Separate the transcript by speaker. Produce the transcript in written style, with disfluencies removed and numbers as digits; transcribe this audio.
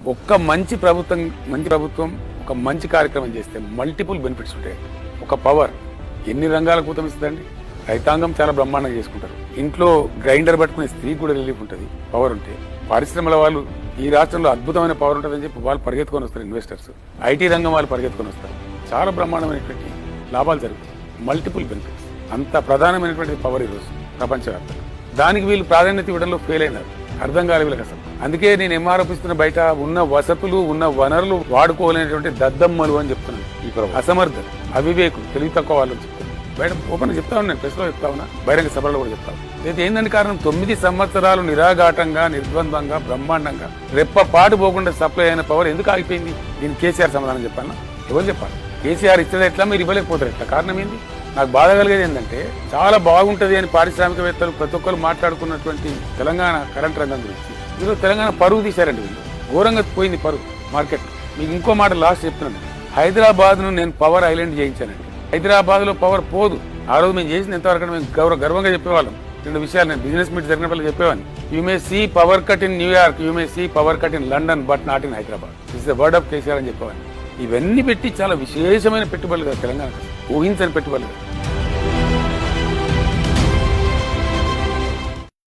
Speaker 1: ఒక్క మంచి ప్రభుత్వం ఒక మంచి కార్యక్రమం చేస్తే మల్టిపుల్ బెనిఫిట్స్ ఉంటాయి. ఒక పవర్ ఎన్ని రంగాలకు ఊతమిస్తుందండి. రైతాంగం చాలా బ్రహ్మాండంగా చేసుకుంటారు. ఇంట్లో గ్రైండర్ పట్టుకునే స్త్రీకి కూడా రిలీఫ్ ఉంటుంది పవర్ ఉంటే. పరిశ్రమల వాళ్ళు ఈ రాష్ట్రంలో అద్భుతమైన పవర్ ఉంటుందని చెప్పి వాళ్ళు పరిగెత్తుకొని వస్తారు. ఇన్వెస్టర్స్, ఐటీ రంగం వాళ్ళు పరిగెత్తుకొని వస్తారు. చాలా బ్రహ్మాండమైనటువంటి లాభాలు జరుగుతాయి. Multiple benefits. అంత ప్రధానమైనటువంటి పవర్ ఈరోజు ప్రపంచవ్యాప్తంగా. దానికి వీళ్ళు ప్రాధాన్యత ఇవ్వడంలో ఫెయిల్ అయినారు. అర్థం కాలే వీళ్ళకి అసలు. అందుకే నేను ఎంఆర్ఓపిస్తున్న బయట ఉన్న వసతులు ఉన్న వనరులు వాడుకోలేనటువంటి దద్దమ్మలు అని చెప్తున్నాను. ఈ అసమర్థత, అవివేకులు, తెలివి తక్కువ వాళ్ళని చెప్తున్నాను. బయట ఓపెన్ చెప్తా ఉన్నాను, ప్రెస్ లో చెప్తా ఉన్నా, బహిరంగ సభలో కూడా చెప్తాను. అయితే ఏంటంటే కారణం 9 సంవత్సరాలు నిరాఘాటంగా నిర్బంధంగా బ్రహ్మాండంగా రెప్పపాటు పోకుండా సప్లై అయిన పవర్ ఎందుకు ఆగిపోయింది? దీన్ని కేసీఆర్ సమాధానం చెప్పాలన్నా ఎవరు చెప్పాలి? కేసీఆర్ ఇస్తే ఎట్లా, మీరు ఇవ్వలేకపోతారు ఎట్లా? కారణం ఏంది? నాకు బాధ కలిగేది ఏంటంటే చాలా బాగుంటది అని పారిశ్రామికవేత్తలు ప్రతి ఒక్కరు మాట్లాడుకున్నటువంటి తెలంగాణ కరెంట్ రంగం గురించి ఈరోజు తెలంగాణ పరువు తీశారండి. వీళ్ళు ఘోరంగా పోయింది పరువు మార్కెట్. మీకు ఇంకో మాట లాస్ట్ చెప్తున్నాను. హైదరాబాద్ ను నేను పవర్ ఐలాండ్ చేయించానండి. హైదరాబాద్ లో పవర్ పోదు. ఆ రోజు మేము చేసిన ఎంతవరకు మేము గర్వంగా చెప్పేవాళ్ళం. 2 విషయాలు నేను బిజినెస్ మీట్ జరిగినప్పుడు చెప్పేవాడిని. You may see power cut in New York, you may see power cut in London, but not in Hyderabad. This the word of KCR అని చెప్పేవాడిని. ఇవన్నీ పెట్టి చాలా విశేషమైన పెట్టుబడులు కదా తెలంగాణ, ఊహించని పెట్టుబడులు.